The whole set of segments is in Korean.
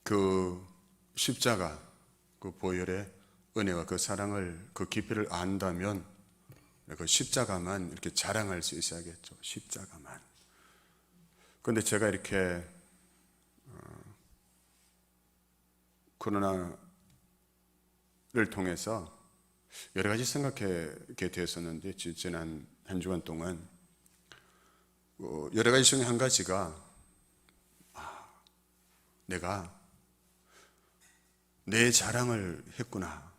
그 십자가, 그 보혈의 은혜와 그 사랑을, 그 깊이를 안다면 그 십자가만 이렇게 자랑할 수 있어야겠죠. 십자가만. 그런데 제가 이렇게 코로나를 통해서 여러 가지 생각하게 되었었는데, 지난 한 주간 동안 여러 가지 중에 한 가지가 내가 내 자랑을 했구나.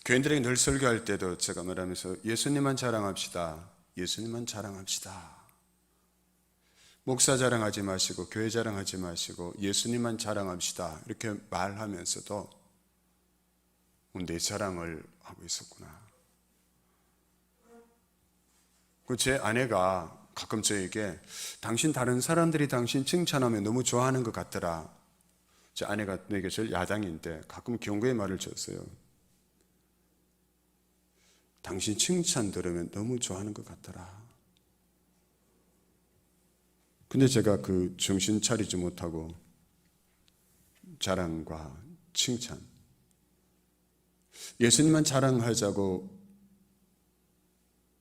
교인들에게 늘 설교할 때도 제가 말하면서 예수님만 자랑합시다. 예수님만 자랑합시다. 목사 자랑하지 마시고 교회 자랑하지 마시고 예수님만 자랑합시다. 이렇게 말하면서도 내 자랑을 하고 있었구나. 제 아내가 가끔 저에게 당신 다른 사람들이 당신 칭찬하면 너무 좋아하는 것 같더라. 제 아내가 내게 제일 야당인데 가끔 경고의 말을 줬어요. 당신 칭찬 들으면 너무 좋아하는 것 같더라. 근데 제가 그 정신 차리지 못하고 자랑과 칭찬, 예수님만 자랑하자고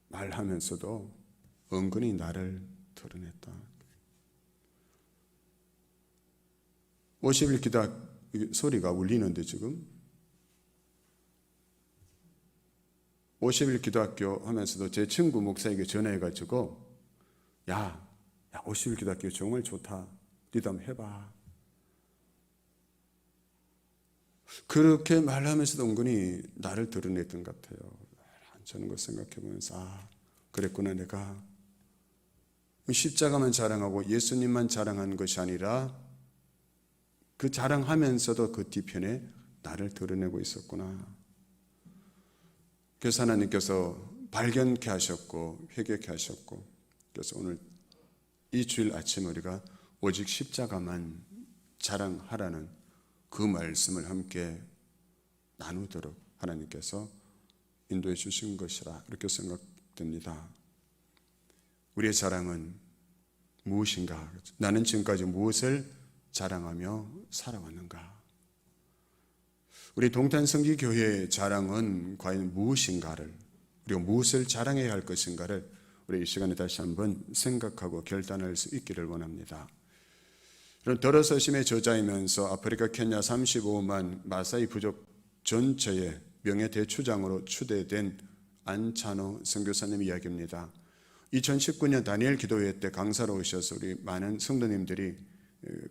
말하면서도 은근히 나를 드러냈다. 50일 기도 소리가 울리는데 지금 50일 기도학교 하면서도 제 친구 목사에게 전화해가지고 야 50일 기도학교 정말 좋다. 니도 한번 해봐. 그렇게 말하면서도 은근히 나를 드러냈던 것 같아요. 저는 그 생각해보면서 그랬구나. 내가 십자가만 자랑하고 예수님만 자랑한 것이 아니라 그 자랑하면서도 그 뒤편에 나를 드러내고 있었구나. 그래서 하나님께서 발견케 하셨고 회개케 하셨고, 그래서 오늘 이 주일 아침 우리가 오직 십자가만 자랑하라는 그 말씀을 함께 나누도록 하나님께서 인도해 주신 것이라 이렇게 생각됩니다. 우리의 자랑은 무엇인가? 나는 지금까지 무엇을 자랑하며 살아왔는가? 우리 동탄성기교회의 자랑은 과연 무엇인가를, 우리가 무엇을 자랑해야 할 것인가를 우리 이 시간에 다시 한번 생각하고 결단할 수 있기를 원합니다. 더러서심의 저자이면서 아프리카 케냐 35만 마사이 부족 전체의 명예대추장으로 추대된 안찬호 선교사님 이야기입니다. 2019년 다니엘 기도회 때 강사로 오셔서 우리 많은 성도님들이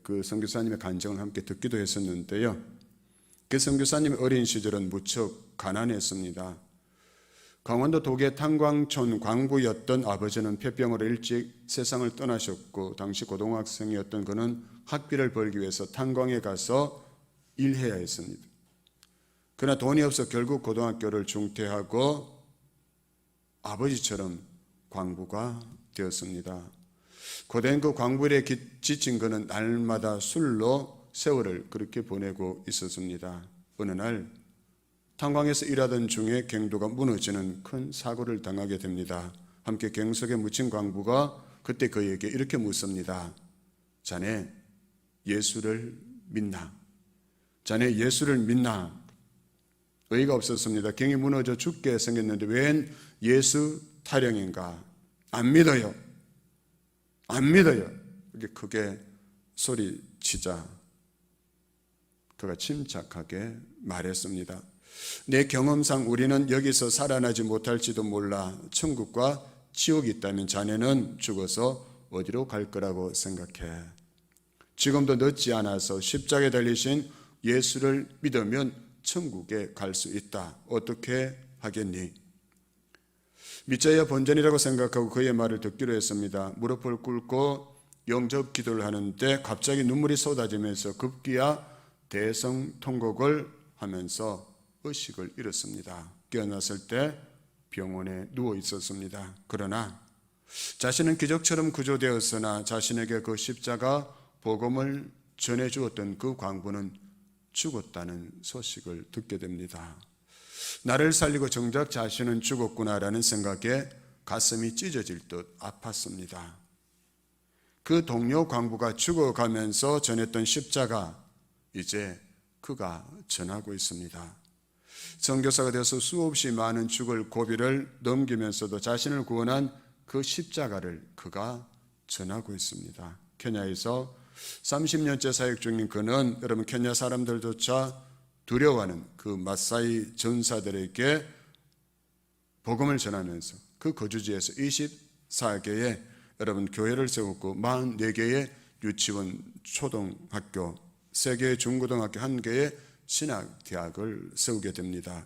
그 선교사님의 간증을 함께 듣기도 했었는데요. 그 선교사님의 어린 시절은 무척 가난했습니다. 강원도 도계 탄광촌 광부였던 아버지는 폐병으로 일찍 세상을 떠나셨고, 당시 고등학생이었던 그는 학비를 벌기 위해서 탄광에 가서 일해야 했습니다. 그러나 돈이 없어 결국 고등학교를 중퇴하고 아버지처럼 광부가 되었습니다. 고된 그 광부일에 지친 그는 날마다 술로 세월을 그렇게 보내고 있었습니다. 어느 날 탄광에서 일하던 중에 갱도가 무너지는 큰 사고를 당하게 됩니다. 함께 갱석에 묻힌 광부가 그때 그에게 이렇게 묻습니다. 자네 예수를 믿나? 자네 예수를 믿나? 의의가 없었습니다. 갱이 무너져 죽게 생겼는데 웬 예수 타령인가? 안 믿어요. 안 믿어요. 이렇게 크게 소리치자 그가 침착하게 말했습니다. 내 경험상 우리는 여기서 살아나지 못할지도 몰라. 천국과 지옥이 있다면 자네는 죽어서 어디로 갈 거라고 생각해. 지금도 늦지 않아서 십자가에 달리신 예수를 믿으면 천국에 갈 수 있다. 어떻게 하겠니? 믿자야 본전이라고 생각하고 그의 말을 듣기로 했습니다. 무릎을 꿇고 영접 기도를 하는데 갑자기 눈물이 쏟아지면서 급기야 대성통곡을 하면서 의식을 잃었습니다. 깨어났을 때 병원에 누워 있었습니다. 그러나 자신은 기적처럼 구조되었으나 자신에게 그 십자가 복음을 전해주었던 그 광부는 죽었다는 소식을 듣게 됩니다. 나를 살리고 정작 자신은 죽었구나라는 생각에 가슴이 찢어질 듯 아팠습니다. 그 동료 광부가 죽어가면서 전했던 십자가, 이제 그가 전하고 있습니다. 선교사가 되어서 수없이 많은 죽을 고비를 넘기면서도 자신을 구원한 그 십자가를 그가 전하고 있습니다. 케냐에서 30년째 사역 중인 그는 여러분 케냐 사람들조차 두려워하는 그 마사이 전사들에게 복음을 전하면서 그 거주지에서 24개의 여러분 교회를 세웠고 44개의 유치원, 초등학교, 3개의 중고등학교, 1개의 신학대학을 세우게 됩니다.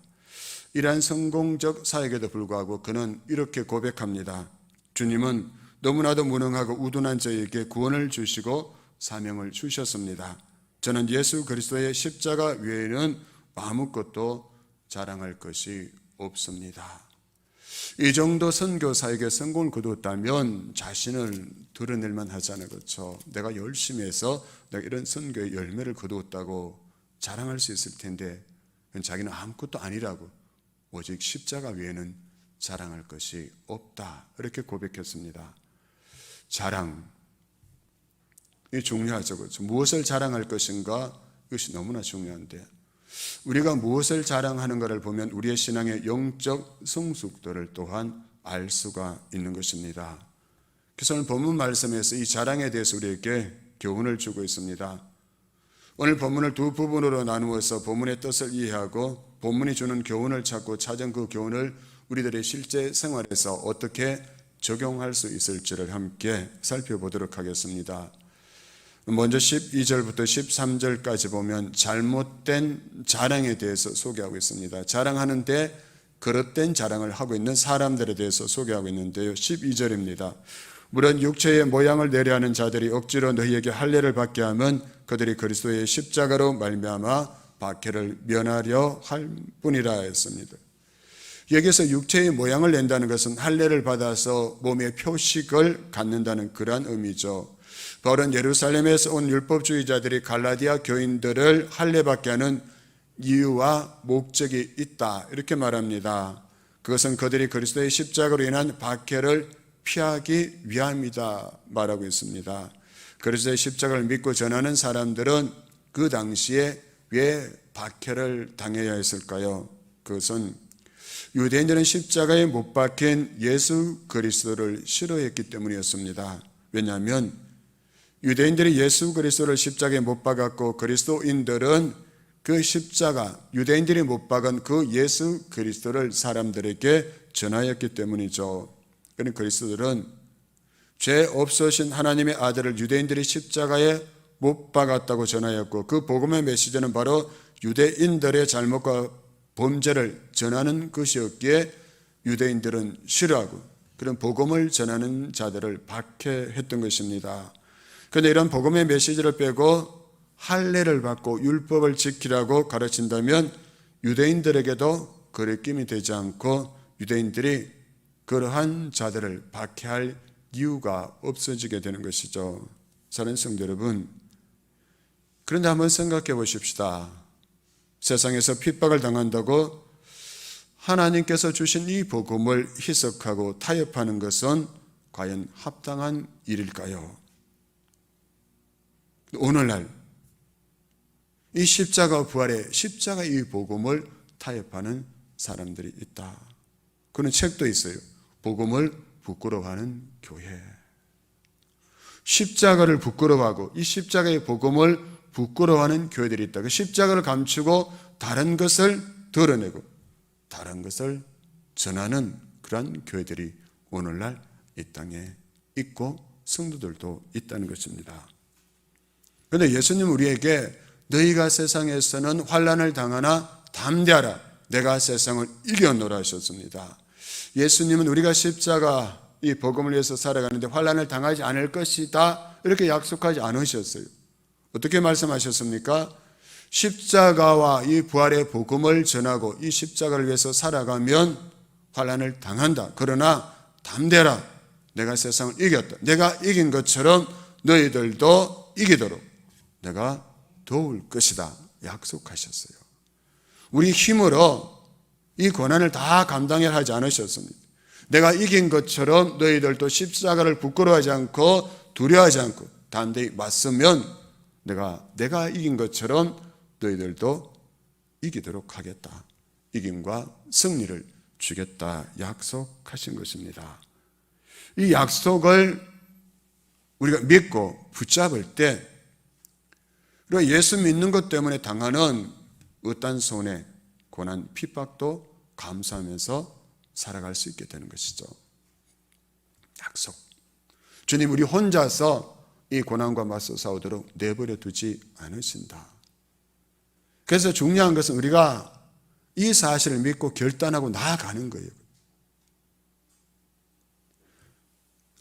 이러한 성공적 사역에도 불구하고 그는 이렇게 고백합니다. 주님은 너무나도 무능하고 우둔한 저에게 구원을 주시고 사명을 주셨습니다. 저는 예수 그리스도의 십자가 외에는 아무것도 자랑할 것이 없습니다. 이 정도 선교사에게 성공을 거두었다면 자신을 드러낼만 하잖아요. 그렇죠? 내가 열심히 해서 내가 이런 선교의 열매를 거두었다고 자랑할 수 있을 텐데 자기는 아무것도 아니라고, 오직 십자가 외에는 자랑할 것이 없다, 이렇게 고백했습니다. 자랑이 중요하죠. 그렇죠? 무엇을 자랑할 것인가, 이것이 너무나 중요한데 우리가 무엇을 자랑하는가를 보면 우리의 신앙의 영적 성숙도를 또한 알 수가 있는 것입니다. 그래서 오늘 본문 말씀에서 이 자랑에 대해서 우리에게 교훈을 주고 있습니다. 오늘 본문을 두 부분으로 나누어서 본문의 뜻을 이해하고 본문이 주는 교훈을 찾고 찾은 그 교훈을 우리들의 실제 생활에서 어떻게 적용할 수 있을지를 함께 살펴보도록 하겠습니다. 먼저 12절부터 13절까지 보면 잘못된 자랑에 대해서 소개하고 있습니다. 자랑하는데 그릇된 자랑을 하고 있는 사람들에 대해서 소개하고 있는데요. 12절입니다. 물론 육체의 모양을 내려하는 자들이 억지로 너희에게 할례를 받게 하면 그들이 그리스도의 십자가로 말미암아 박해를 면하려 할 뿐이라 했습니다. 여기서 육체의 모양을 낸다는 것은 할례를 받아서 몸의 표식을 갖는다는 그러한 의미죠. 바울은 예루살렘에서 온 율법주의자들이 갈라디아 교인들을 할례받게 하는 이유와 목적이 있다, 이렇게 말합니다. 그것은 그들이 그리스도의 십자가로 인한 박해를 피하기 위함이다 말하고 있습니다. 그리스도의 십자가를 믿고 전하는 사람들은 그 당시에 왜 박해를 당해야 했을까요? 그것은 유대인들은 십자가에 못 박힌 예수 그리스도를 싫어했기 때문이었습니다. 왜냐하면 유대인들이 예수 그리스도를 십자가에 못 박았고 그리스도인들은 그 십자가, 유대인들이 못 박은 그 예수 그리스도를 사람들에게 전하였기 때문이죠. 그러니까 그리스도들은 죄 없으신 하나님의 아들을 유대인들이 십자가에 못 박았다고 전하였고 그 복음의 메시지는 바로 유대인들의 잘못과 범죄를 전하는 것이었기에 유대인들은 싫어하고 그런 복음을 전하는 자들을 박해했던 것입니다. 그런데 이런 복음의 메시지를 빼고 할례를 받고 율법을 지키라고 가르친다면 유대인들에게도 거리낌이 되지 않고 유대인들이 그러한 자들을 박해할 이유가 없어지게 되는 것이죠. 사랑하는 성도 여러분, 그런데 한번 생각해 보십시다. 세상에서 핍박을 당한다고 하나님께서 주신 이 복음을 희석하고 타협하는 것은 과연 합당한 일일까요? 오늘날 이 십자가 부활의 십자가 이 복음을 타협하는 사람들이 있다. 그런 책도 있어요. 복음을 부끄러워하는 교회. 십자가를 부끄러워하고 이 십자가의 복음을 부끄러워하는 교회들이 있다. 그 십자가를 감추고 다른 것을 드러내고 다른 것을 전하는 그런 교회들이 오늘날 이 땅에 있고 성도들도 있다는 것입니다. 그런데 예수님 우리에게 너희가 세상에서는 환난을 당하나 담대하라, 내가 세상을 이겨노라 하셨습니다. 예수님은 우리가 십자가 이 복음을 위해서 살아가는데 환난을 당하지 않을 것이다, 이렇게 약속하지 않으셨어요. 어떻게 말씀하셨습니까? 십자가와 이 부활의 복음을 전하고 이 십자가를 위해서 살아가면 환난을 당한다. 그러나 담대라, 내가 세상을 이겼다. 내가 이긴 것처럼 너희들도 이기도록 내가 도울 것이다 약속하셨어요. 우리 힘으로 이 고난을 다 감당해야 하지 않으셨습니다. 내가 이긴 것처럼 너희들도 십자가를 부끄러워하지 않고 두려워하지 않고 담대히 맞서면 내가 이긴 것처럼 너희들도 이기도록 하겠다. 이김과 승리를 주겠다 약속하신 것입니다. 이 약속을 우리가 믿고 붙잡을 때 그리고 예수 믿는 것 때문에 당하는 어떤 손해, 고난, 핍박도 감수하면서 살아갈 수 있게 되는 것이죠. 약속. 주님 우리 혼자서 이 고난과 맞서 싸우도록 내버려 두지 않으신다. 그래서 중요한 것은 우리가 이 사실을 믿고 결단하고 나아가는 거예요.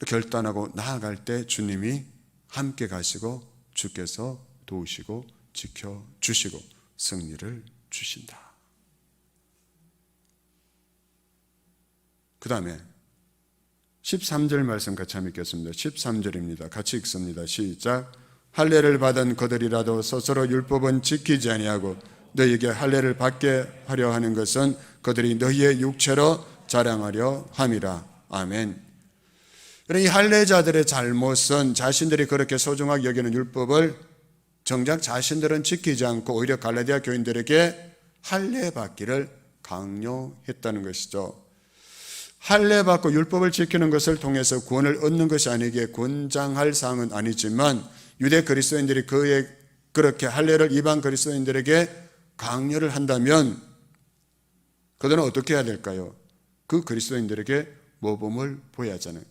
결단하고 나아갈 때 주님이 함께 가시고 주께서 도우시고 지켜주시고 승리를 주신다. 그 다음에 13절 말씀 같이 한번 읽겠습니다. 13절입니다. 같이 읽습니다. 시작. 할례를 받은 그들이라도 스스로 율법은 지키지 아니하고 너희에게 할례를 받게 하려 하는 것은 그들이 너희의 육체로 자랑하려 함이라. 아멘. 이 할례자들의 잘못은 자신들이 그렇게 소중하게 여기는 율법을 정작 자신들은 지키지 않고 오히려 갈라디아 교인들에게 할례 받기를 강요했다는 것이죠. 할례 받고 율법을 지키는 것을 통해서 구원을 얻는 것이 아니기에 권장할 사항은 아니지만 유대 그리스도인들이 그렇게 할례를 이방 그리스도인들에게 강요를 한다면 그들은 어떻게 해야 될까요? 그 그리스도인들에게 모범을 보여야 하잖아요.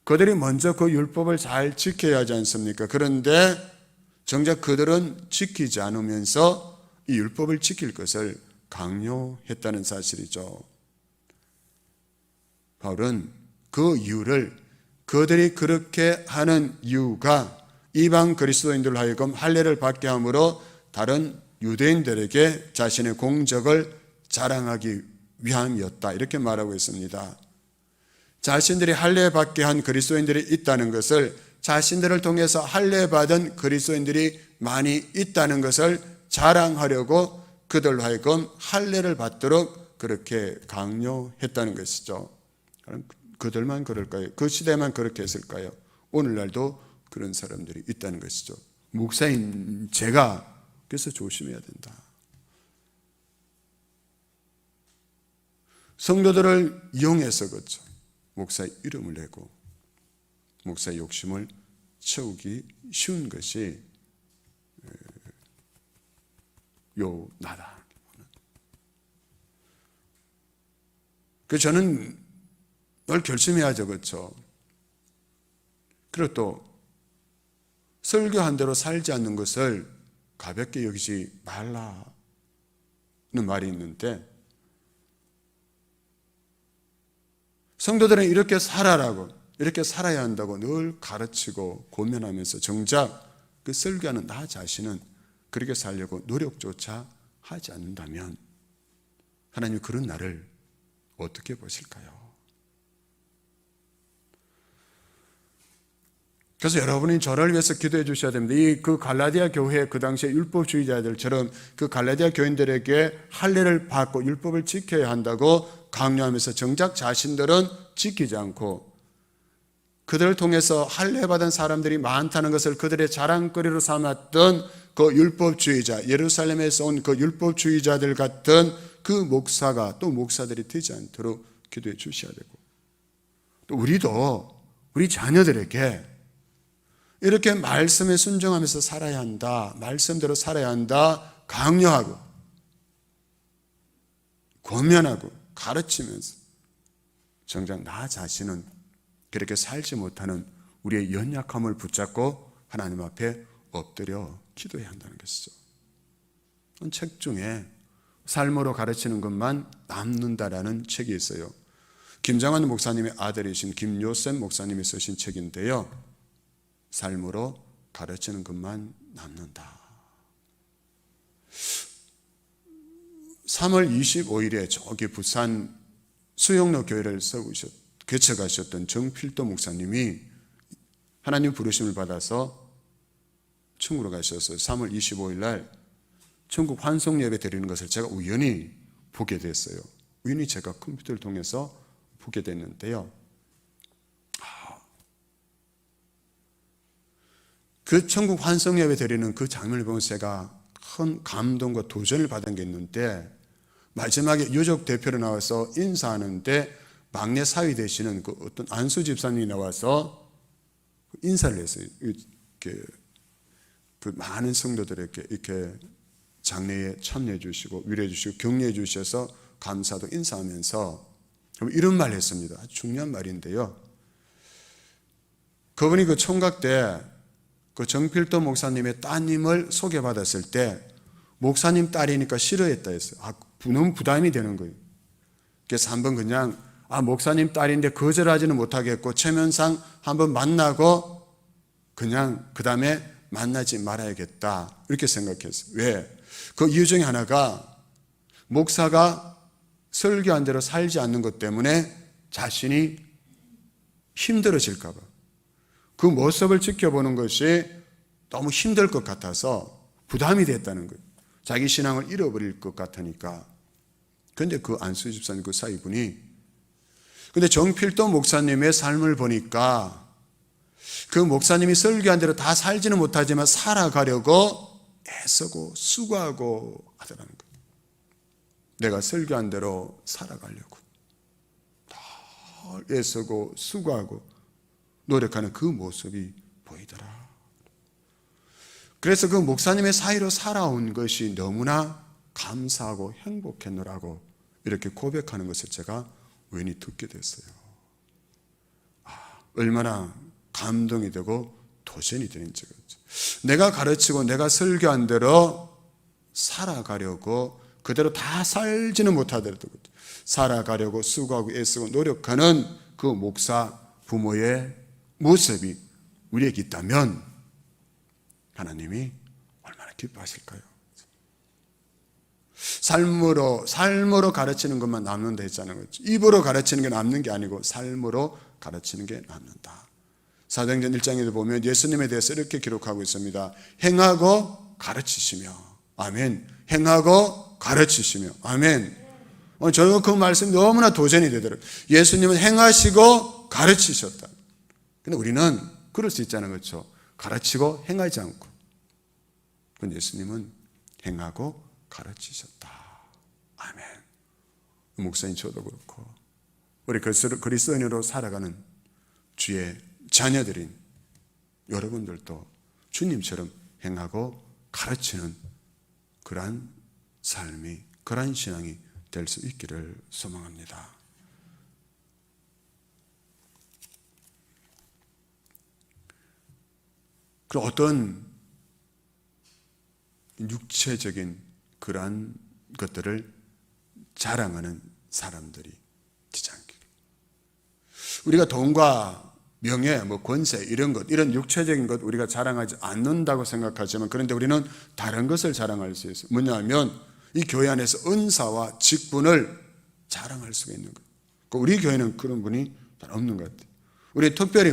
그들이 먼저 그 율법을 잘 지켜야 하지 않습니까? 그런데 정작 그들은 지키지 않으면서 이 율법을 지킬 것을 강요했다는 사실이죠. 바울은 그 이유를 그들이 그렇게 하는 이유가 이방 그리스도인들로 하여금 할례를 받게 함으로 다른 유대인들에게 자신의 공적을 자랑하기 위함이었다. 이렇게 말하고 있습니다. 자신들이 할례 받게 한 그리스도인들이 있다는 것을 자신들을 통해서 할례 받은 그리스도인들이 많이 있다는 것을 자랑하려고 그들로 하여금 할례를 받도록 그렇게 강요했다는 것이죠. 그들만 그럴까요? 그 시대만 그렇게 했을까요? 오늘날도 그런 사람들이 있다는 것이죠. 목사인 제가 그래서 조심해야 된다. 성도들을 이용해서 그렇죠. 목사의 이름을 내고 목사의 욕심을 채우기 쉬운 것이 나다. 그래서 저는 늘 결심해야죠. 그렇죠. 그리고 또 설교한 대로 살지 않는 것을 가볍게 여기지 말라는 말이 있는데 성도들은 이렇게 살아라고 이렇게 살아야 한다고 늘 가르치고 권면하면서 정작 그 설교하는 나 자신은 그렇게 살려고 노력조차 하지 않는다면 하나님 그런 나를 어떻게 보실까요? 그래서 여러분이 저를 위해서 기도해 주셔야 됩니다. 그 갈라디아 교회 그 당시에 율법주의자들처럼 그 갈라디아 교인들에게 할례를 받고 율법을 지켜야 한다고 강요하면서 정작 자신들은 지키지 않고 그들을 통해서 할례 받은 사람들이 많다는 것을 그들의 자랑거리로 삼았던 그 율법주의자, 예루살렘에서 온 그 율법주의자들 같은 그 목사가 또 목사들이 되지 않도록 기도해 주셔야 되고 또 우리도 우리 자녀들에게 이렇게 말씀에 순종하면서 살아야 한다. 말씀대로 살아야 한다. 강요하고 권면하고 가르치면서 정작 나 자신은 그렇게 살지 못하는 우리의 연약함을 붙잡고 하나님 앞에 엎드려 기도해야 한다는 것이죠. 책 중에 삶으로 가르치는 것만 남는다라는 책이 있어요. 김장환 목사님의 아들이신 김요셉 목사님이 쓰신 책인데요. 삶으로 가르치는 것만 남는다. 3월 25일에 저기 부산 수영로 교회를 개척하셨던 정필도 목사님이 하나님 부르심을 받아서 천국으로 가셔서 3월 25일 날 천국 환송 예배 드리는 것을 제가 우연히 보게 됐어요. 우연히 제가 컴퓨터를 통해서 보게 됐는데요. 그 천국 환송예배 드리는 그 장면을 보면서 제가 큰 감동과 도전을 받은 게 있는데, 마지막에 유족 대표로 나와서 인사하는데 막내 사위 되시는 그 어떤 안수 집사님이 나와서 인사를 했어요. 이렇게 그 많은 성도들에게 이렇게 장례에 참여해 주시고 위로해 주시고 격려해 주셔서 감사도 인사하면서 이런 말을 했습니다. 아주 중요한 말인데요. 그분이 그 총각 때 그 정필도 목사님의 따님을 소개받았을 때 목사님 딸이니까 싫어했다 했어요. 너무 부담이 되는 거예요. 그래서 한번 그냥 목사님 딸인데 거절하지는 못하겠고 체면상 한번 만나고 그냥 그 다음에 만나지 말아야겠다 이렇게 생각했어요. 왜? 그 이유 중에 하나가 목사가 설교한 대로 살지 않는 것 때문에 자신이 힘들어질까 봐. 그 모습을 지켜보는 것이 너무 힘들 것 같아서 부담이 됐다는 거예요. 자기 신앙을 잃어버릴 것 같으니까. 그런데 그 안수 집사님 그 사위분이 근데 정필도 목사님의 삶을 보니까 그 목사님이 설교한 대로 다 살지는 못하지만 살아가려고 애쓰고 수고하고 하더라는 거예요. 내가 설교한 대로 살아가려고 다 애쓰고 수고하고 노력하는 그 모습이 보이더라. 그래서 그 목사님의 사이로 살아온 것이 너무나 감사하고 행복했노라고 이렇게 고백하는 것을 제가 우연히 듣게 됐어요. 얼마나 감동이 되고 도전이 되는지. 내가 가르치고 내가 설교한 대로 살아가려고 그대로 다 살지는 못하더라도 살아가려고 수고하고 애쓰고 노력하는 그 목사 부모의 모습이 우리에게 있다면 하나님이 얼마나 기뻐하실까요? 삶으로 가르치는 것만 남는다 했잖아요. 입으로 가르치는 게 남는 게 아니고 삶으로 가르치는 게 남는다. 사도행전 1장에도 보면 예수님에 대해서 이렇게 기록하고 있습니다. 행하고 가르치시며 아멘. 행하고 가르치시며 아멘. 저는 그 말씀이 너무나 도전이 되더라고요. 예수님은 행하시고 가르치셨다. 근데 우리는 그럴 수 있잖아요. 그렇죠? 가르치고 행하지 않고. 근데 예수님은 행하고 가르치셨다. 아멘. 목사님 저도 그렇고 우리 그리스도인으로 살아가는 주의 자녀들인 여러분들도 주님처럼 행하고 가르치는 그러한 삶이 그러한 신앙이 될 수 있기를 소망합니다. 그리고 어떤 육체적인 그러한 것들을 자랑하는 사람들이 되지 않기를. 우리가 돈과 명예, 권세 이런 것, 이런 육체적인 것 우리가 자랑하지 않는다고 생각하지만 그런데 우리는 다른 것을 자랑할 수 있어요. 뭐냐면 이 교회 안에서 은사와 직분을 자랑할 수가 있는 거예요. 우리 교회는 그런 분이 잘 없는 것 같아요. 우리 특별히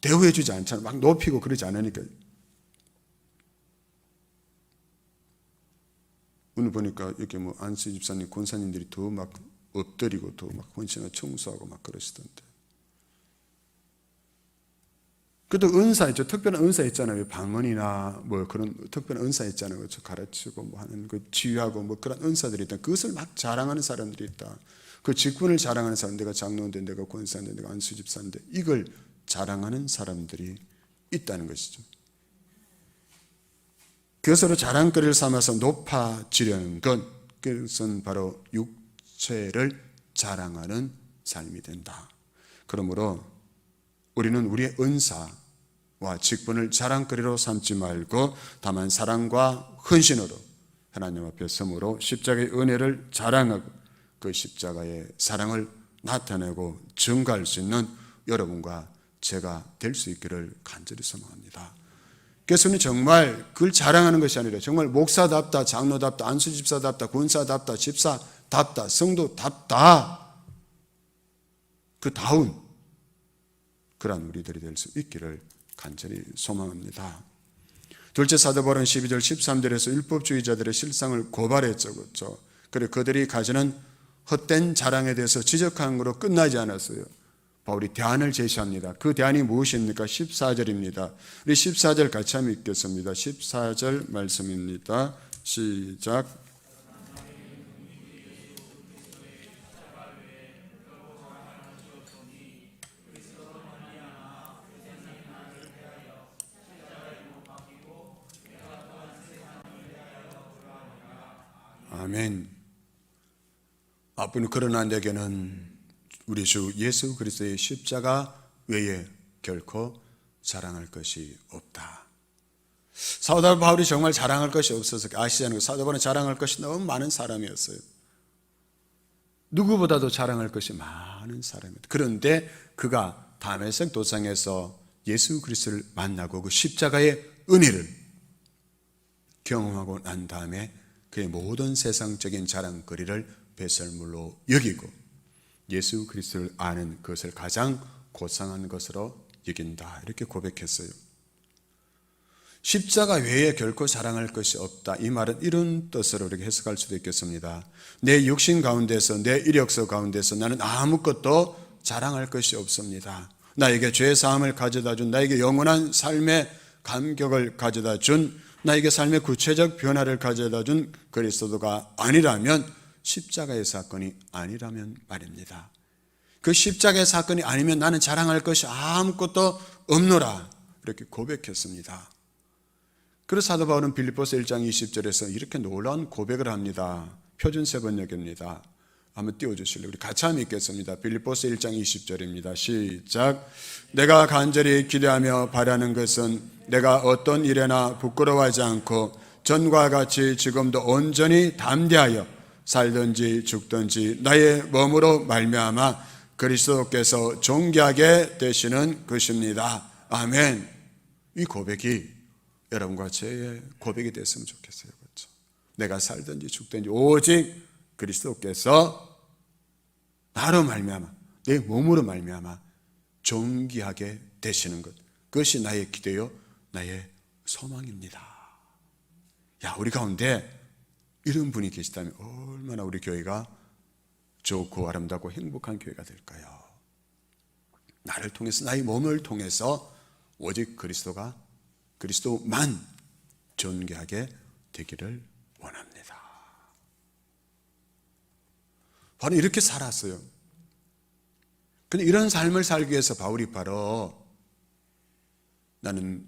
대우해 주지 않잖아요. 막 높이고 그러지 않으니까. 오늘 보니까 이렇게 안수 집사님, 권사님들이 더 막 엎드리고 더 막 헌신하고 청소하고 막 그러시던데. 그래도 은사 있죠. 특별한 은사 있잖아요. 방언이나 그런 특별한 은사 있잖아요. 그렇죠? 가르치고 하는 지휘하고 그런 은사들이 있다. 그것을 막 자랑하는 사람들이 있다. 그 직분을 자랑하는 사람, 내가 장로인데, 내가 권사인데, 내가 안수 집사인데, 이걸 자랑하는 사람들이 있다는 것이죠. 그것으로 자랑거리를 삼아서 높아지려는 그것은 바로 육체를 자랑하는 삶이 된다. 그러므로 우리는 우리의 은사와 직분을 자랑거리로 삼지 말고 다만 사랑과 헌신으로 하나님 앞에 섬으로 십자가의 은혜를 자랑하고 그 십자가의 사랑을 나타내고 증가할 수 있는 여러분과 제가 될 수 있기를 간절히 소망합니다. 그래서 정말 그걸 자랑하는 것이 아니라 정말 목사답다, 장로답다, 안수집사답다, 권사답다, 집사답다, 성도답다 그 다운 그러한 우리들이 될 수 있기를 간절히 소망합니다. 둘째 사도 바울은 12절 13절에서 율법주의자들의 실상을 고발했죠. 그리고 그들이 가지는 헛된 자랑에 대해서 지적한 것으로 끝나지 않았어요. 바울이 대안을 제시합니다. 그 대안이 무엇입니까? 14절입니다. 우리 14절 같이 한번 읽겠습니다. 14절 말씀입니다. 시작. 아멘. 아픈 그러나 내게는 우리 주 예수 그리스도의 십자가 외에 결코 자랑할 것이 없다. 사도 바울이 정말 자랑할 것이 없어서 아시지 않는 거, 사도 바울은 자랑할 것이 너무 많은 사람이었어요. 누구보다도 자랑할 것이 많은 사람이었다. 그런데 그가 다메섹 도상에서 예수 그리스도를 만나고 그 십자가의 은혜를 경험하고 난 다음에 그의 모든 세상적인 자랑거리를 배설물로 여기고 예수 그리스도를 아는 것을 가장 고상한 것으로 여긴다. 이렇게 고백했어요. 십자가 외에 결코 자랑할 것이 없다. 이 말은 이런 뜻으로 이렇게 해석할 수도 있겠습니다. 내 육신 가운데서, 내 이력서 가운데서 나는 아무것도 자랑할 것이 없습니다. 나에게 죄사함을 가져다 준, 나에게 영원한 삶의 감격을 가져다 준, 나에게 삶의 구체적 변화를 가져다 준 그리스도가 아니라면, 십자가의 사건이 아니라면 말입니다. 그 십자가의 사건이 아니면 나는 자랑할 것이 아무것도 없노라. 이렇게 고백했습니다. 그래서 사도 바울은 빌립보서 1장 20절에서 이렇게 놀라운 고백을 합니다. 표준 세번역입니다. 한번 띄워주실래요? 우리 같이 한번 읽겠습니다. 빌립보서 1장 20절입니다. 시작. 내가 간절히 기대하며 바라는 것은 내가 어떤 일에나 부끄러워하지 않고 전과 같이 지금도 온전히 담대하여 살든지 죽든지 나의 몸으로 말미암아 그리스도께서 존귀하게 되시는 것입니다. 아멘. 이 고백이 여러분과 제 고백이 됐으면 좋겠어요. 그렇죠? 내가 살든지 죽든지 오직 그리스도께서 나로 말미암아, 내 몸으로 말미암아 존귀하게 되시는 것, 그것이 나의 기대요, 나의 소망입니다. 야, 우리 가운데 이런 분이 계시다면 얼마나 우리 교회가 좋고 아름답고 행복한 교회가 될까요? 나를 통해서, 나의 몸을 통해서 오직 그리스도만 존귀하게 되기를 원합니다. 바로 이렇게 살았어요. 근데 이런 삶을 살기 위해서 바울이 바로 나는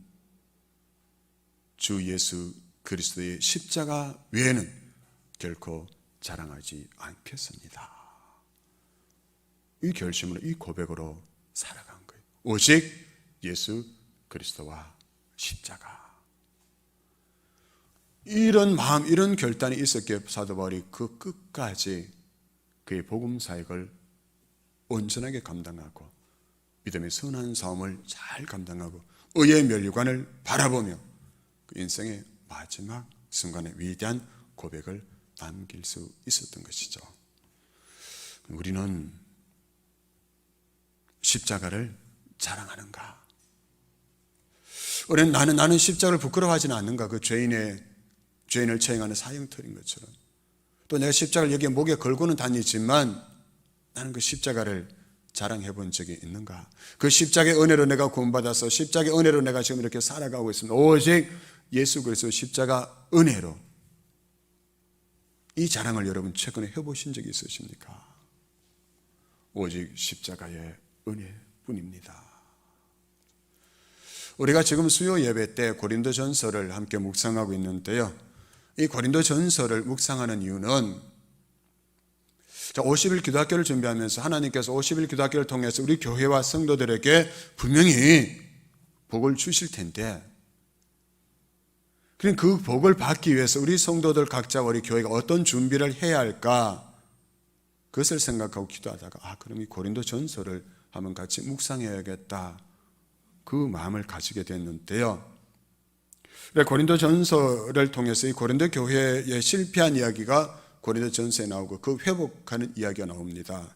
주 예수 그리스도의 십자가 외에는 결코 자랑하지 않겠습니다. 이 결심으로, 이 고백으로 살아간 거예요. 오직 예수 그리스도와 십자가. 이런 마음, 이런 결단이 있었기에 사도 바울이 그 끝까지 그의 복음 사역을 온전하게 감당하고 믿음의 선한 싸움을 잘 감당하고 의의 면류관을 바라보며 그 인생의 마지막 순간에 위대한 고백을 남길 수 있었던 것이죠. 우리는 십자가를 자랑하는가? 우리는 나는 십자가를 부끄러워하지는 않는가? 그 죄인을 처형하는 사형터인 것처럼. 또 내가 십자가를 여기에 목에 걸고는 다니지만 나는 그 십자가를 자랑해 본 적이 있는가? 그 십자가의 은혜로 내가 구원받아서 십자가의 은혜로 내가 지금 이렇게 살아가고 있습니다. 오직 예수 그리스도 십자가 은혜로. 이 자랑을 여러분 최근에 해보신 적이 있으십니까? 오직 십자가의 은혜뿐입니다. 우리가 지금 수요 예배 때 고린도전서를 함께 묵상하고 있는데요. 이 고린도전서를 묵상하는 이유는 50일 기도학교를 준비하면서 하나님께서 50일 기도학교를 통해서 우리 교회와 성도들에게 분명히 복을 주실 텐데, 그 복을 받기 위해서 우리 성도들 각자 우리 교회가 어떤 준비를 해야 할까, 그것을 생각하고 기도하다가 그럼 이 고린도전서를 한번 같이 묵상해야겠다, 그 마음을 가지게 됐는데요. 고린도전서를 통해서 이 고린도 교회의 실패한 이야기가 고린도전서에 나오고 그 회복하는 이야기가 나옵니다.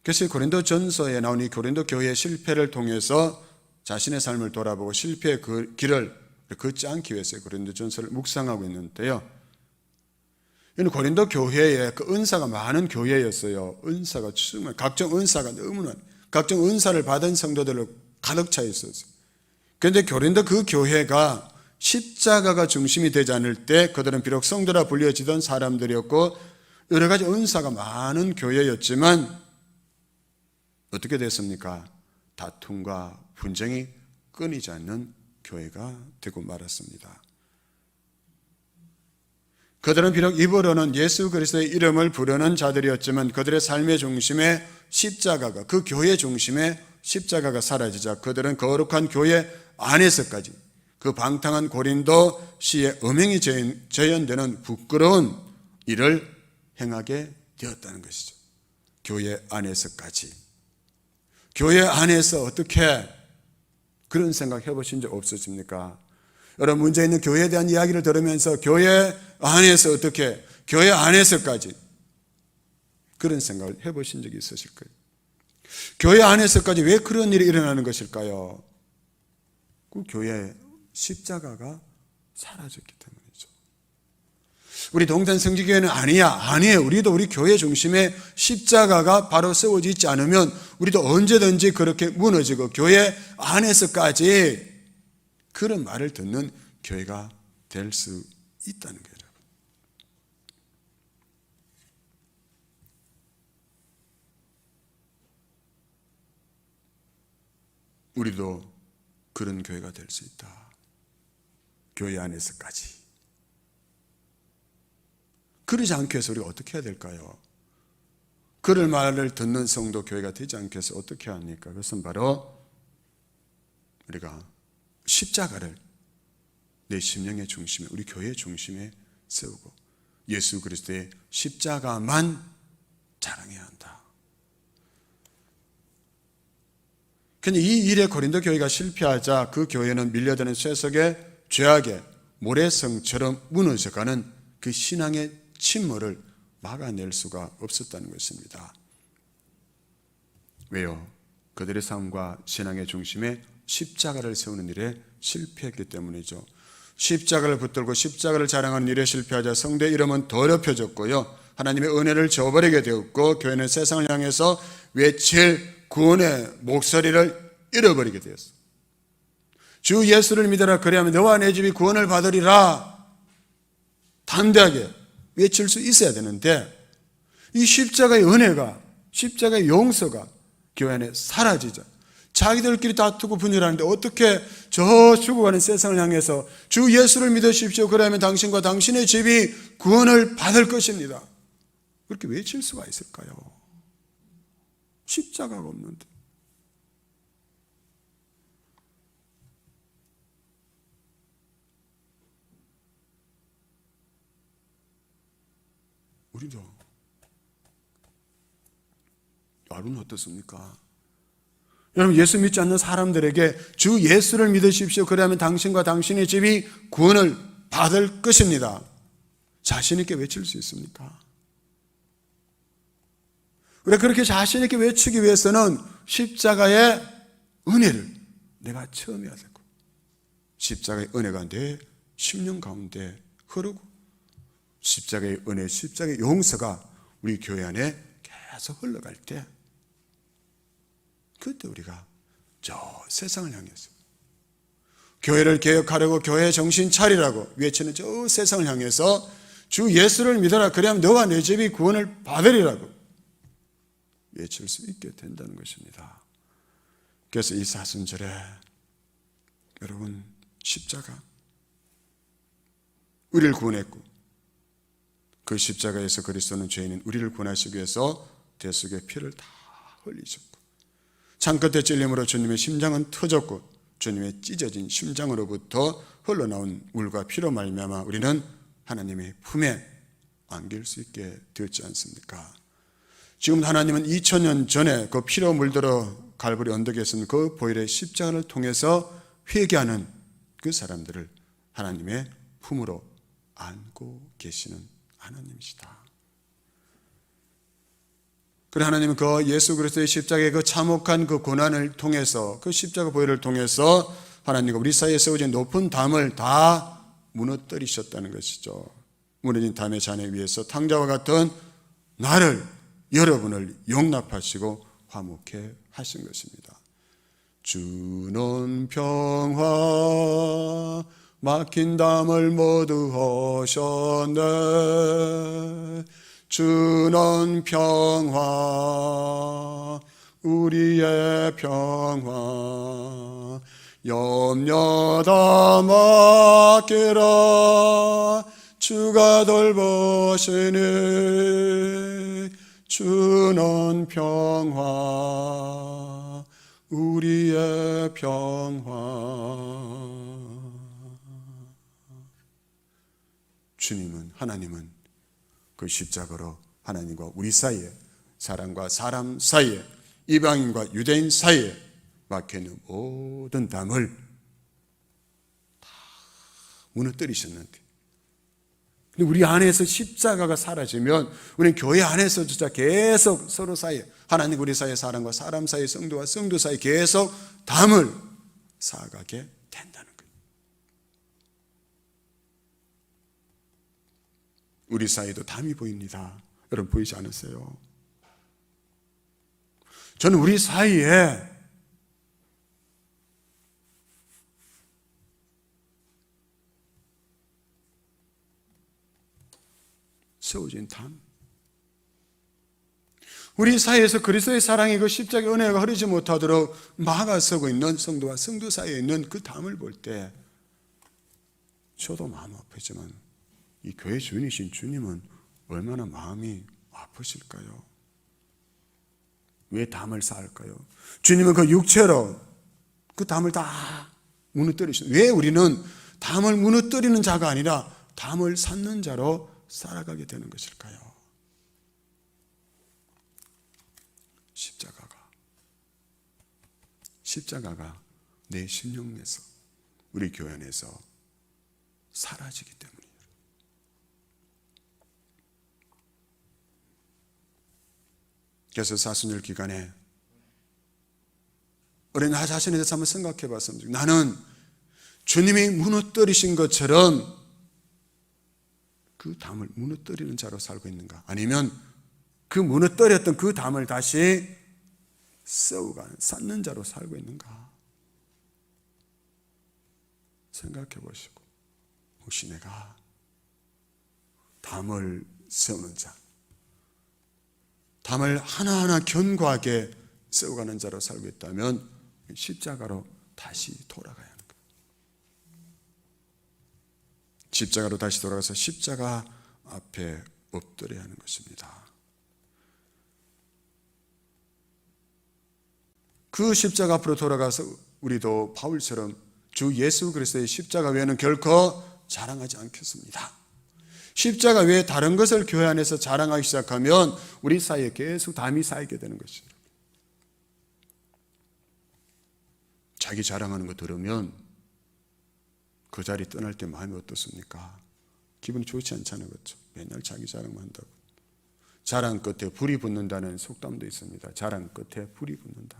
그래서 고린도전서에 나온 이 고린도 교회의 실패를 통해서 자신의 삶을 돌아보고 실패의 그 길을 걷지 않기 위해서 고린도전서를 묵상하고 있는데요. 이는 고린도 교회에 그 은사가 많은 교회였어요. 은사가 정말 각종 은사가 너무나 각종 은사를 받은 성도들로 가득 차 있었어요. 그런데 고린도 그 교회가 십자가가 중심이 되지 않을 때 그들은 비록 성도라 불려지던 사람들이었고 여러 가지 은사가 많은 교회였지만 어떻게 됐습니까? 다툼과 분쟁이 끊이지 않는 교회가 되고 말았습니다. 그들은 비록 입으로는 예수 그리스도의 이름을 부르는 자들이었지만 그들의 삶의 중심에 십자가가, 그 교회 중심에 십자가가 사라지자 그들은 거룩한 교회 안에서까지 그 방탕한 고린도 시에 음행이 재현되는 부끄러운 일을 행하게 되었다는 것이죠. 교회 안에서까지. 교회 안에서 어떻게 그런 생각 해보신 적 없으십니까? 여러분, 문제 있는 교회에 대한 이야기를 들으면서 교회 안에서 어떻게, 교회 안에서까지 그런 생각을 해보신 적이 있으실 거예요. 교회 안에서까지 왜 그런 일이 일어나는 것일까요? 그 교회 십자가가 사라졌기 때문이죠. 우리 동탄 성지교회는 아니에요. 우리도 우리 교회 중심에 십자가가 바로 세워져 있지 않으면 우리도 언제든지 그렇게 무너지고 교회 안에서까지 그런 말을 듣는 교회가 될 수 있다는 거예요. 우리도 그런 교회가 될 수 있다. 교회 안에서까지. 그러지 않기 위해서 우리가 어떻게 해야 될까요? 그럴 말을 듣는 성도 교회가 되지 않기 위해서 어떻게 해야 합니까? 그것은 바로 우리가 십자가를 내 심령의 중심에, 우리 교회의 중심에 세우고 예수 그리스도의 십자가만 자랑해야 한다. 근데 이 일에 고린도 교회가 실패하자 그 교회는 밀려드는 쇠석의 죄악의 모래성처럼 무너져가는 그 신앙의 침몰을 막아낼 수가 없었다는 것입니다. 왜요? 그들의 삶과 신앙의 중심에 십자가를 세우는 일에 실패했기 때문이죠. 십자가를 붙들고 십자가를 자랑하는 일에 실패하자 성도의 이름은 더럽혀졌고요, 하나님의 은혜를 저버리게 되었고 교회는 세상을 향해서 외칠 구원의 목소리를 잃어버리게 되었어요. 주 예수를 믿어라, 그리하면 너와 내 집이 구원을 받으리라 담대하게 외칠 수 있어야 되는데, 이 십자가의 은혜가, 십자가의 용서가 교회 안에 사라지자 자기들끼리 다투고 분열하는데 어떻게 저 죽어가는 세상을 향해서 주 예수를 믿으십시오, 그러면 당신과 당신의 집이 구원을 받을 것입니다, 그렇게 외칠 수가 있을까요? 십자가가 없는데. 우리도 여러분 어떻습니까? 여러분, 예수 믿지 않는 사람들에게 주 예수를 믿으십시오, 그러면 당신과 당신의 집이 구원을 받을 것입니다, 자신 있게 외칠 수 있습니까? 우리가 그렇게 자신 있게 외치기 위해서는 십자가의 은혜를 내가 체험해야 되고, 십자가의 은혜가 내 심령 가운데 흐르고, 십자가의 은혜, 십자가의 용서가 우리 교회 안에 계속 흘러갈 때, 그때 우리가 저 세상을 향해서 교회를 개혁하려고, 교회 정신 차리라고 외치는 저 세상을 향해서 주 예수를 믿어라, 그래야만 너와 내 집이 구원을 받으리라고 외칠 수 있게 된다는 것입니다. 그래서 이 사순절에 여러분, 십자가 우리를 구원했고, 그 십자가에서 그리스도는 죄인인 우리를 구원하시기 위해서 대속의 피를 다 흘리셨고, 창끝에 찔림으로 주님의 심장은 터졌고, 주님의 찢어진 심장으로부터 흘러나온 물과 피로 말미암아 우리는 하나님의 품에 안길 수 있게 되었지 않습니까? 지금 하나님은 2000년 전에 그 피로 물들어 갈보리 언덕에 선 그 보혈의 십자가를 통해서 회개하는 그 사람들을 하나님의 품으로 안고 계시는 하나님이시다. 그래, 하나님은 그 예수 그리스도의 십자가의 그 참혹한 그 고난을 통해서, 그 십자가 보혈을 통해서 하나님과 우리 사이에 세워진 높은 담을 다 무너뜨리셨다는 것이죠. 무너진 담의 잔에 위에서 탕자와 같은 나를, 여러분을 용납하시고 화목해 하신 것입니다. 주는 평화 막힌 담을 모두 허셨네. 주는 평화 우리의 평화 염려 다 맡기라. 주가 돌보시니 주는 평화 우리의 평화. 주님은, 하나님은 그 십자가로 하나님과 우리 사이에, 사람과 사람 사이에, 이방인과 유대인 사이에 막혀있는 모든 담을 다 무너뜨리셨는데, 근데 우리 안에서 십자가가 사라지면 우리는 교회 안에서조차 계속 서로 사이에, 하나님 우리 사이에, 사람과 사람 사이에, 성도와 성도 사이에 계속 담을 쌓아가게 된다는 거예요. 우리 사이에도 담이 보입니다. 여러분 보이지 않으세요? 저는 우리 사이에 세워진 담, 우리 사이에서 그리스도의 사랑이 그 십자가의 은혜가 흐르지 못하도록 막아서고 있는 성도와 성도 사이에 있는 그 담을 볼 때 저도 마음 아프지만 이 교회 주인이신 주님은 얼마나 마음이 아프실까요? 왜 담을 쌓을까요? 주님은 그 육체로 그 담을 다 무너뜨리신, 왜 우리는 담을 무너뜨리는 자가 아니라 담을 쌓는 자로 살아가게 되는 것일까요? 십자가가 내 심령에서, 우리 교회 안에서 사라지기 때문이에요. 그래서 사순절 기간에 우리 나 자신에 대해서 한번 생각해 봤으면 좋겠어요. 나는 주님이 무너뜨리신 것처럼 그 담을 무너뜨리는 자로 살고 있는가? 아니면 그 무너뜨렸던 그 담을 다시 세우고 쌓는 자로 살고 있는가? 생각해 보시고, 혹시 내가 담을 세우는 자, 담을 하나하나 견고하게 세워가는 자로 살고 있다면 십자가로 다시 돌아가야 하는 거예요. 십자가로 다시 돌아가서 십자가 앞에 엎드려야 하는 것입니다. 그 십자가 앞으로 돌아가서 우리도 바울처럼 주 예수 그리스도의 십자가 외에는 결코 자랑하지 않겠습니다. 십자가 외에 다른 것을 교회 안에서 자랑하기 시작하면 우리 사이에 계속 담이 쌓이게 되는 것입니다. 자기 자랑하는 거 들으면 그 자리 떠날 때 마음이 어떻습니까? 기분이 좋지 않잖아요. 그렇죠? 맨날 자기 자랑만 한다고. 자랑 끝에 불이 붙는다는 속담도 있습니다. 자랑 끝에 불이 붙는다.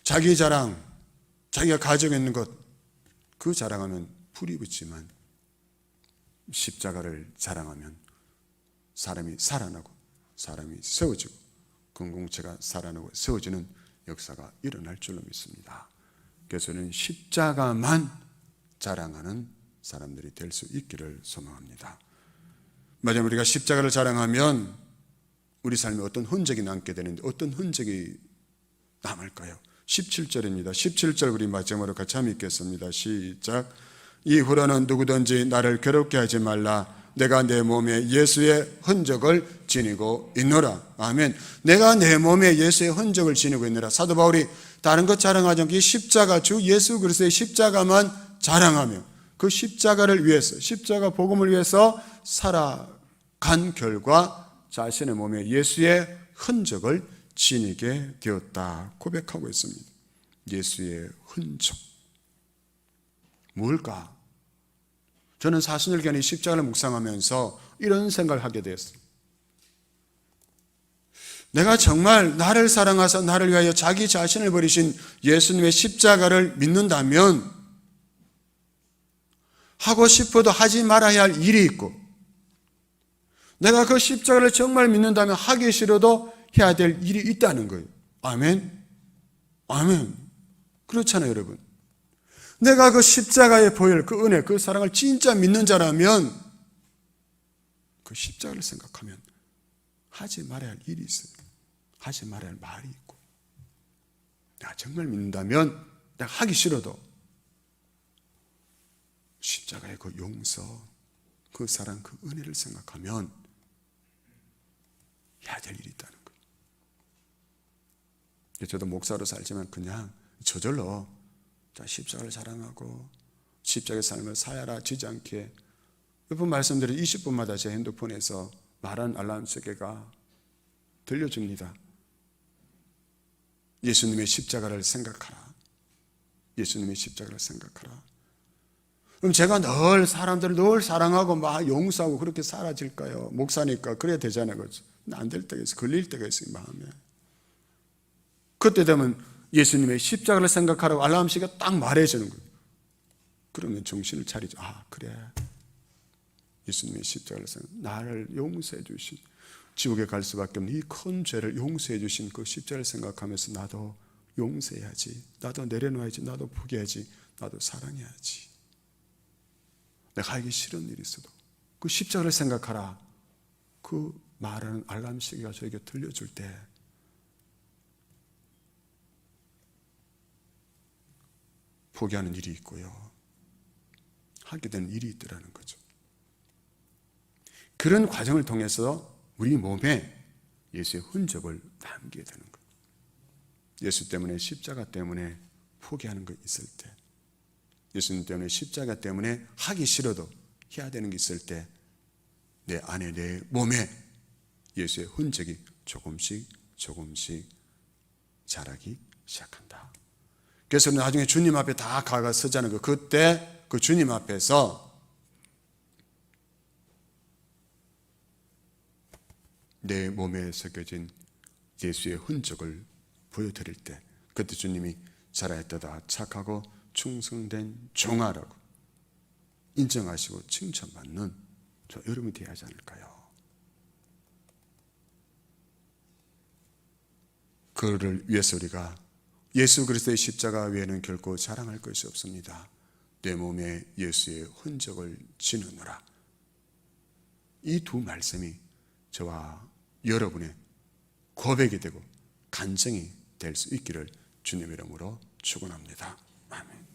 자기 자랑, 자기가 가지고 있는 것, 그 자랑하면 불이 붙지만 십자가를 자랑하면 사람이 살아나고 사람이 세워지고 공동체가 살아나고 세워지는 역사가 일어날 줄로 믿습니다. 그래서 저는 십자가만 자랑하는 사람들이 될 수 있기를 소망합니다. 마지막으로 우리가 십자가를 자랑하면 우리 삶에 어떤 흔적이 남게 되는데 어떤 흔적이 남을까요? 17절입니다. 17절 우리 마지막으로 같이 한번 읽겠습니다. 시작. 이후로는 누구든지 나를 괴롭게 하지 말라. 내가 내 몸에 예수의 흔적을 지니고 있노라. 아멘. 내가 내 몸에 예수의 흔적을 지니고 있노라. 사도 바울이 다른 것 자랑하지 않고 이 십자가, 주 예수 그리스도의 십자가만 자랑하며 그 십자가를 위해서, 십자가 복음을 위해서 살아간 결과 자신의 몸에 예수의 흔적을 지니게 되었다 고백하고 있습니다. 예수의 흔적 뭘까? 저는 사순절 기간에 십자가를 묵상하면서 이런 생각을 하게 되었어요. 내가 정말 나를 사랑하사 나를 위하여 자기 자신을 버리신 예수님의 십자가를 믿는다면 하고 싶어도 하지 말아야 할 일이 있고, 내가 그 십자가를 정말 믿는다면 하기 싫어도 해야 될 일이 있다는 거예요. 아멘? 아멘. 그렇잖아요, 여러분. 내가 그 십자가의 보혈, 그 은혜, 그 사랑을 진짜 믿는 자라면 그 십자가를 생각하면 하지 말아야 할 일이 있어요. 하지 말아야 할 말이 있고, 내가 정말 믿는다면 내가 하기 싫어도 십자가의 그 용서, 그 사랑, 그 은혜를 생각하면 해야 될 일이 있다는 거예요. 저도 목사로 살지만 그냥 저절로 십자가를 자랑하고 십자가의 삶을 살아라 지지 않게 몇 번 말씀드린 20분마다 제 핸드폰에서 말하는 알람 소개가 들려줍니다. 예수님의 십자가를 생각하라. 예수님의 십자가를 생각하라. 그럼 제가 늘 사람들을 늘 사랑하고 막 용서하고 그렇게 사라질까요? 목사니까 그래야 되잖아요. 그렇죠? 안 될 때가 있어요. 걸릴 때가 있어요, 마음에. 그때 되면 예수님의 십자가를 생각하라고 알람시가 딱 말해주는 거예요. 그러면 정신을 차리죠. 아, 그래. 예수님의 십자가를 생각, 나를 용서해 주신, 지옥에 갈 수밖에 없는 이 큰 죄를 용서해 주신 그 십자가를 생각하면서 나도 용서해야지. 나도 내려놓아야지. 나도 포기해야지. 나도 사랑해야지. 내가 하기 싫은 일이 있어도 그 십자가를 생각하라. 그 말하는 알람 시계가 저에게 들려줄 때 포기하는 일이 있고요. 하게 되는 일이 있더라는 거죠. 그런 과정을 통해서 우리 몸에 예수의 흔적을 남기게 되는 거예요. 예수 때문에 십자가 때문에 포기하는 거 있을 때, 예수님 때문에 십자가 때문에 하기 싫어도 해야 되는 게 있을 때 내 안에 내 몸에 예수의 흔적이 조금씩 자라기 시작한다. 그래서 나중에 주님 앞에 다 가가 서자는 거, 그때 그 주님 앞에서 내 몸에 새겨진 예수의 흔적을 보여드릴 때 그때 주님이 잘하였다 착하고 충성된 종아라고 인정하시고 칭찬받는 저 여러분이 되어야 하지 않을까요? 그를 위해서 우리가 예수 그리스도의 십자가 외에는 결코 자랑할 것이 없습니다. 내 몸에 예수의 흔적을 지느느라. 이 두 말씀이 저와 여러분의 고백이 되고 간증이 될 수 있기를 주님의 이름으로 축원합니다. 아멘.